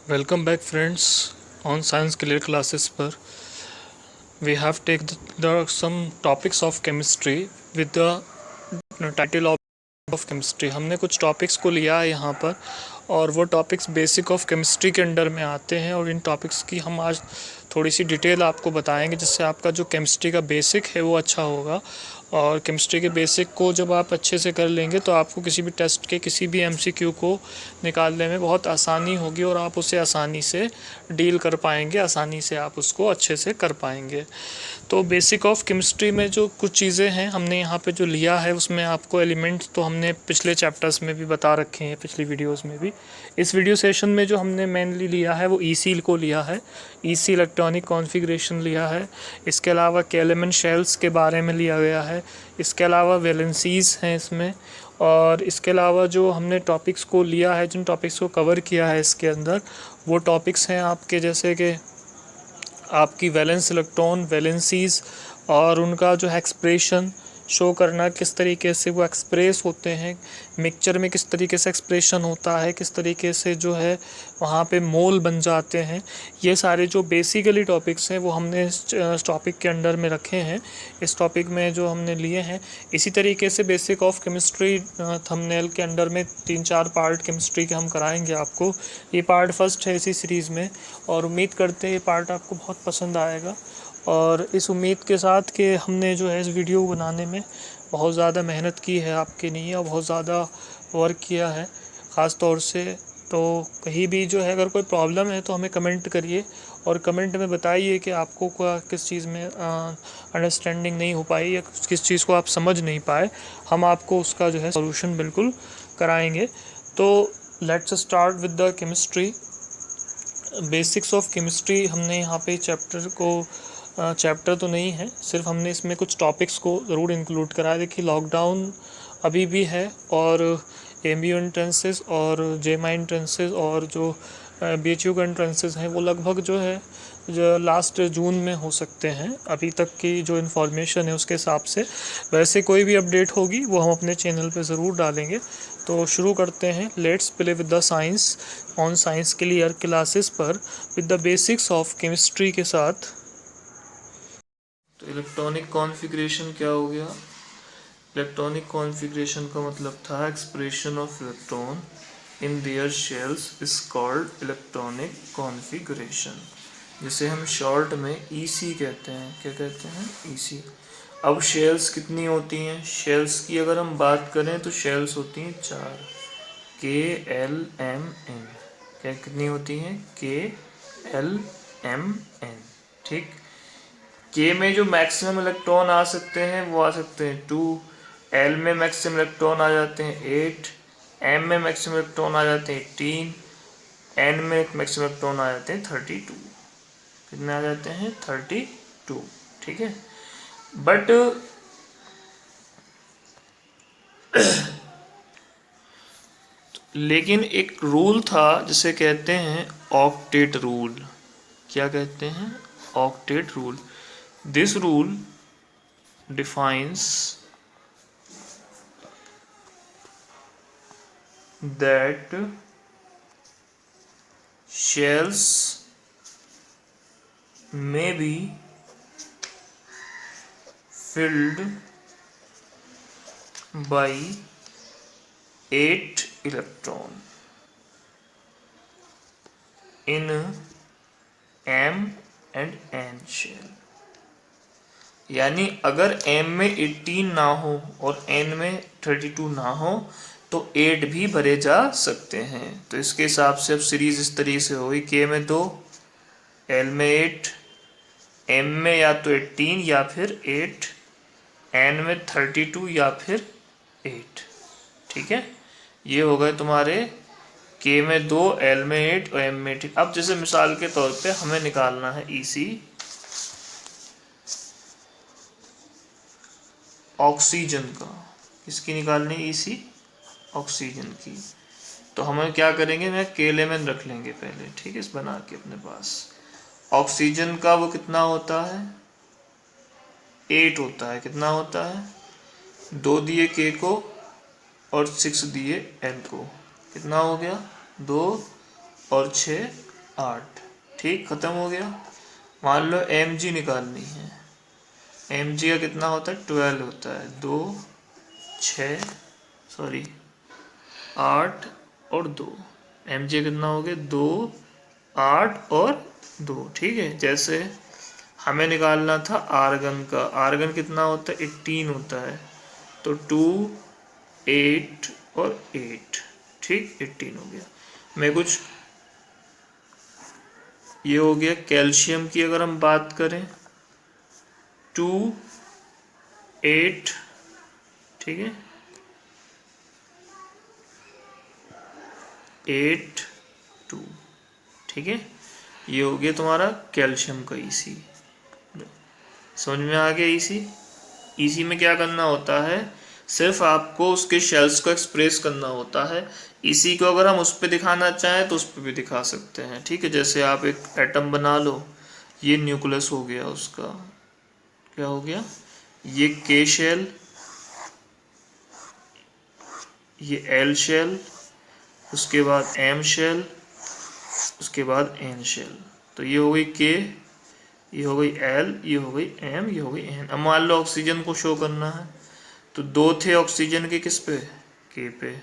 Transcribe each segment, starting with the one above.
Welcome back friends on Science Clear classes पर we have take some topics of chemistry with the title of chemistry। हमने कुछ topics को लिया है यहाँ पर और वो टॉपिक्स बेसिक ऑफ केमिस्ट्री के अंडर में आते हैं और इन टॉपिक्स की हम आज थोड़ी सी डिटेल आपको बताएंगे जिससे आपका जो केमिस्ट्री का बेसिक है वो अच्छा होगा। और केमिस्ट्री के बेसिक को जब आप अच्छे से कर लेंगे तो आपको किसी भी टेस्ट के किसी भी एमसीक्यू को निकालने में बहुत आसानी होगी और आप उसे आसानी से डील कर पाएंगे, आसानी से आप उसको अच्छे से कर पाएंगे। तो बेसिक ऑफ केमिस्ट्री में जो कुछ चीज़ें हैं हमने यहाँ पे जो लिया है उसमें आपको एलिमेंट्स तो हमने पिछले चैप्टर्स में भी बता रखे हैं, पिछली वीडियोस में भी। इस वीडियो सेशन में जो हमने मेनली लिया है वो ईसी को लिया है, ईसी इलेक्ट्रॉनिक कॉन्फ़िगरेशन लिया है। इसके अलावा केलेमन शेल्स के बारे में लिया गया है। इसके अलावा वैलेंसीज़ हैं इसमें। और इसके अलावा जो हमने टॉपिक्स को लिया है, जिन टॉपिक्स को कवर किया है इसके अंदर, वो टॉपिक्स हैं आपके जैसे कि आपकी वैलेंस इलेक्ट्रॉन, वैलेंसीज़ और उनका जो है एक्सप्रेशन शो करना, किस तरीके से वो एक्सप्रेस होते हैं, मिक्सचर में किस तरीके से एक्सप्रेशन होता है, किस तरीके से जो है वहाँ पे मोल बन जाते हैं। ये सारे जो बेसिकली टॉपिक्स हैं वो हमने इस टॉपिक के अंडर में रखे हैं, इस टॉपिक में जो हमने लिए हैं। इसी तरीके से बेसिक ऑफ केमिस्ट्री थंबनेल के अंडर में 3-4 पार्ट केमिस्ट्री के हम कराएंगे आपको। ये पार्ट फर्स्ट है इसी सीरीज़ में और उम्मीद करते हैं ये पार्ट आपको बहुत पसंद आएगा। और इस उम्मीद के साथ कि हमने जो है इस वीडियो बनाने में बहुत ज़्यादा मेहनत की है आपके लिए और बहुत ज़्यादा वर्क किया है ख़ास तौर से। तो कहीं भी जो है अगर कोई प्रॉब्लम है तो हमें कमेंट करिए और कमेंट में बताइए कि आपको किस चीज़ में अंडरस्टैंडिंग नहीं हो पाई या किस चीज़ को आप समझ नहीं पाए। हम आपको उसका जो है सॉल्यूशन बिल्कुल कराएंगे। तो let's start with the chemistry. Basics of chemistry हमने यहाँ पे चैप्टर तो नहीं है, सिर्फ हमने इसमें कुछ टॉपिक्स को ज़रूर इंक्लूड करा है। देखिए लॉकडाउन अभी भी है और एमबीयू एंट्रेंसेस और जेमा एंट्रेंसेस और जो बीएचयू का एंट्रेंसेस हैं वो लगभग जो है जो लास्ट जून में हो सकते हैं। अभी तक की जो इन्फॉर्मेशन है उसके हिसाब से, वैसे कोई भी अपडेट होगी वो हम अपने चैनल पे ज़रूर डालेंगे। तो शुरू करते हैं। Let's play with the science on science clear classes पर with the basics of chemistry के साथ। तो इलेक्ट्रॉनिक कॉन्फ़िगरेशन क्या हो गया? इलेक्ट्रॉनिक कॉन्फ़िगरेशन का मतलब था expression of electron in their shells is called electronic configuration, जिसे हम शॉर्ट में ईसी कहते हैं। क्या कहते हैं? ईसी। अब शेल्स कितनी होती हैं? शेल्स की अगर हम बात करें तो शेल्स होती हैं 4, KLMN। क्या कितनी होती हैं? KLMN। ठीक। के में जो मैक्सिमम इलेक्ट्रॉन आ सकते हैं वो आ सकते हैं 2, एल में मैक्सिमम इलेक्ट्रॉन आ जाते हैं 8, एम में मैक्सिमम इलेक्ट्रॉन आ जाते हैं 18, एन में मैक्सिमम इलेक्ट्रॉन आ जाते हैं 32। कितने आ जाते हैं? 32। ठीक है। बट लेकिन एक रूल था जिसे कहते हैं ऑक्टेट रूल। क्या कहते हैं? Octet rule. This rule defines that shells may be filled by 8 electron in M and N shell। यानी अगर M में 18 ना हो और N में 32 ना हो तो 8 भी भरे जा सकते हैं। तो इसके हिसाब से अब सीरीज इस तरीके से होगी, K में 2, L में 8, M में या तो 18 या फिर 8, N में 32 या फिर 8। ठीक है। ये हो गए तुम्हारे K में 2, L में 8 और M में 8। अब जैसे मिसाल के तौर पे हमें निकालना है EC, ऑक्सीजन का। किसकी निकालनी है? EC ऑक्सीजन की। तो हमें क्या करेंगे, मैं KLMN रख लेंगे पहले। ठीक है, इस बना के अपने पास। ऑक्सीजन का वो कितना होता है? 8 होता है। कितना होता है? 2 दिए K को और 6 दिए L को। कितना हो गया? 2 और 6 8। ठीक, खत्म हो गया। मान लो Mg निकालनी है। Mg का कितना होता है, 12 होता है। 2 6 सॉरी 8 और 2। Mg कितना हो गया, 2 8 और 2। ठीक है, जैसे हमें निकालना था आर्गन का। आर्गन कितना होता है, 18 होता है। तो 2 8 और 8। ठीक, 18 हो गया। मैं कुछ ये हो गया। कैल्शियम की अगर हम बात करें 2 8, ठीक है, 8 2। ठीक है, ये हो गया तुम्हारा कैल्शियम का ईसी। समझ में आ गया। ईसी ईसी में क्या करना होता है, सिर्फ आपको उसके शेल्स को एक्सप्रेस करना होता है। इसी को अगर हम उस पर दिखाना चाहें तो उस पर भी दिखा सकते हैं। ठीक है, जैसे आप एक एटम बना लो, ये न्यूक्लियस हो गया उसका, क्या हो गया, ये के शेल, ये एल शेल, उसके बाद एम शेल, उसके बाद एन शेल। तो ये हो गई के, ये हो गई एल, ये हो गई एम, ये हो गई एन। अब मान लो ऑक्सीजन को शो करना है, तो 2 थे ऑक्सीजन के, किस पे, के पे।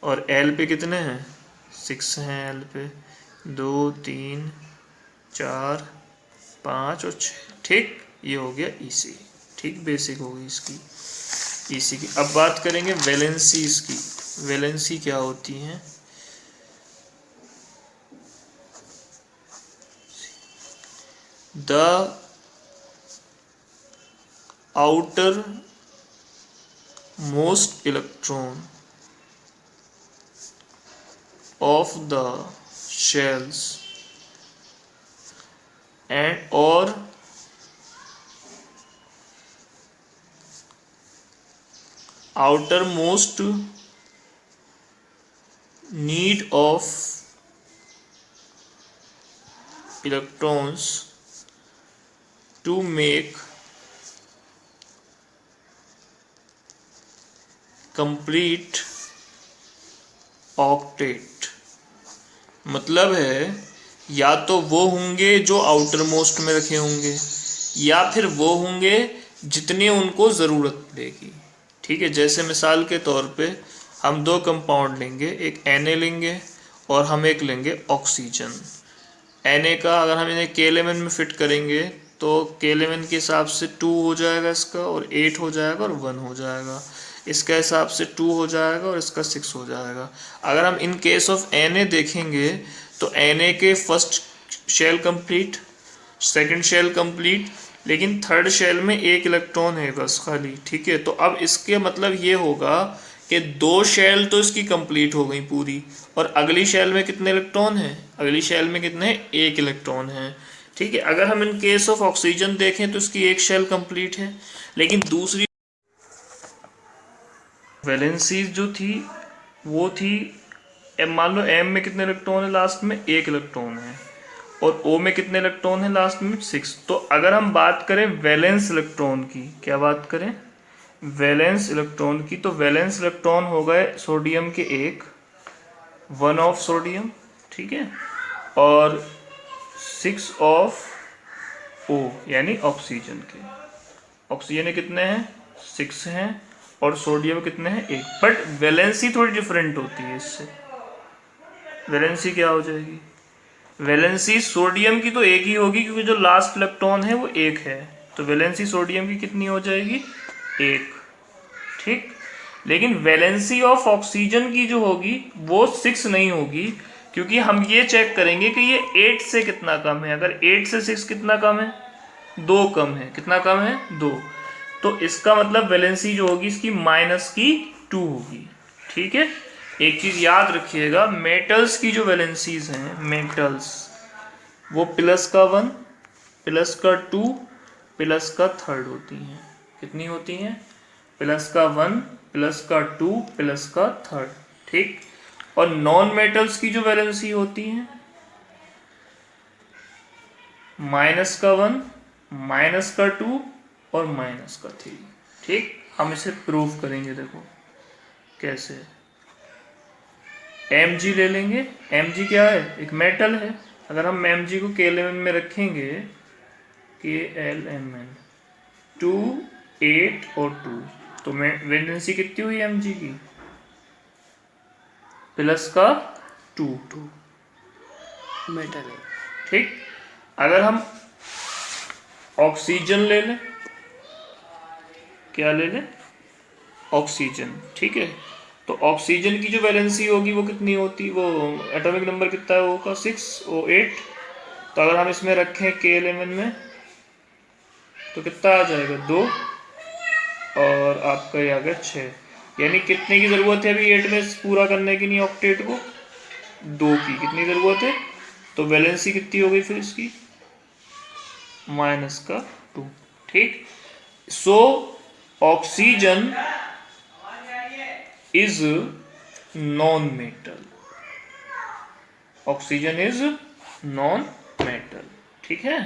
और एल पे कितने हैं, 6 हैं एल पे। 2 3 4 5 और 6। ठीक, ये हो गया ईसी। ठीक, बेसिक हो गई इसकी, ईसी की। अब बात करेंगे वैलेंसीज की। वैलेंसी क्या होती है, the outer most electron of the shells and or outermost need of electrons to make complete octet। मतलब है, या तो वो होंगे जो आउटर मोस्ट में रखे होंगे, या फिर वो होंगे जितने उनको ज़रूरत पड़ेगी। ठीक है, जैसे मिसाल के तौर पे हम 2 कंपाउंड लेंगे, एक Na लेंगे और हम एक लेंगे ऑक्सीजन। Na का अगर हम इन्हें K11 में फिट करेंगे तो K11 के हिसाब से 2 हो जाएगा इसका, और 8 हो जाएगा, और 1 हो जाएगा। इसका हिसाब से 2 हो जाएगा और इसका 6 हो जाएगा। अगर हम इन केस ऑफ Na देखेंगे तो Na के first shell complete, second shell complete, लेकिन थर्ड शेल में 1 इलेक्ट्रॉन है बस खाली। ठीक है, तो अब इसके मतलब ये होगा कि 2 शेल तो इसकी कंप्लीट हो गई पूरी, और अगली शेल में कितने इलेक्ट्रॉन हैं, अगली शेल में कितने, 1 इलेक्ट्रॉन है। ठीक है, अगर हम इन केस ऑफ ऑक्सीजन देखें तो इसकी 1 शेल कंप्लीट है, लेकिन दूसरी वैलेंसी जो थी वो थी, मान लो एम में कितने इलेक्ट्रॉन है, लास्ट में 1 इलेक्ट्रॉन है, और ओ में कितने इलेक्ट्रॉन है, लास्ट में 6। तो अगर हम बात करें वैलेंस इलेक्ट्रॉन की, क्या बात करें, वैलेंस इलेक्ट्रॉन की, तो वैलेंस इलेक्ट्रॉन हो गए सोडियम के 1 ऑफ सोडियम, ठीक है, और 6 ऑफ ओ यानी ऑक्सीजन के। ऑक्सीजन के कितने हैं, 6 हैं, और सोडियम कितने हैं, 1। बट वैलेंसी थोड़ी डिफरेंट होती है इससे। वैलेंसी क्या हो जाएगी, वैलेंसी सोडियम की तो 1 ही होगी, क्योंकि जो लास्ट इलेक्ट्रॉन है वो 1 है, तो वैलेंसी सोडियम की कितनी हो जाएगी, 1। ठीक, लेकिन वैलेंसी ऑफ ऑक्सीजन की जो होगी वो 6 नहीं होगी, क्योंकि हम ये चेक करेंगे कि ये 8 से कितना कम है। अगर 8 से 6 कितना कम है, 2 कम है, कितना कम है, 2। तो इसका मतलब वैलेंसी जो होगी इसकी -2 होगी। ठीक है, एक चीज याद रखिएगा, मेटल्स की जो वैलेंसीज हैं, मेटल्स वो +1 +2 +3 होती हैं। कितनी होती हैं, +1 +2 +3। ठीक, और नॉन मेटल्स की जो वैलेंसी होती हैं, -1 -2 और -3। ठीक, हम इसे प्रूव करेंगे, देखो कैसे। Mg ले लेंगे, Mg क्या है, एक मेटल है, अगर हम mg को KLMN में रखेंगे, KLMN 2, 8 और 2, तो वैलेंसी कितनी हुई mg की? प्लस का 2 मेटल है। ठीक। अगर हम ऑक्सीजन ले लें, क्या ले लें? ऑक्सीजन, ठीक है। तो ऑक्सीजन की जो वैलेंसी होगी वो कितनी होती, वो एटॉमिक नंबर कितना है वो का? 6 और 8। तो अगर हम इसमें रखें KLMN में तो कितना आ जाएगा? 2 और आपका ये आ गया 6। यानी कितने की ज़रूरत है अभी 8 में पूरा करने की, नहीं ऑक्टेट को? 2 की कितनी ज़रूरत है? तो वैलेंसी कितनी हो गई फिर इसकी? माइनस का 2, ठीक। So oxygen is non metal, oxygen is non metal, ठीक है।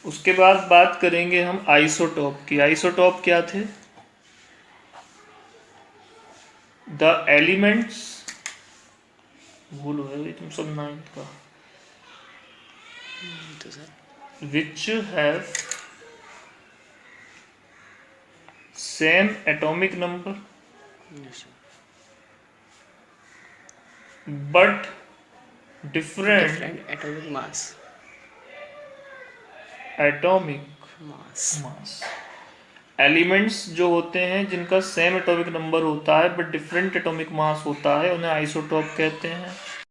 उसके बाद बात करेंगे हम आइसोटॉप की। आइसोटॉप क्या थे? द एलिमेंट्स, भूल हो गई तुम सब 9th का, तो sir which have same atomic number but different different atomic mass atomic mass. Mass. Elements जो होते हैं जिनका सेम एटॉमिक नंबर होता है बट डिफरेंट एटॉमिक मास होता है, उन्हें आइसोटॉप कहते हैं।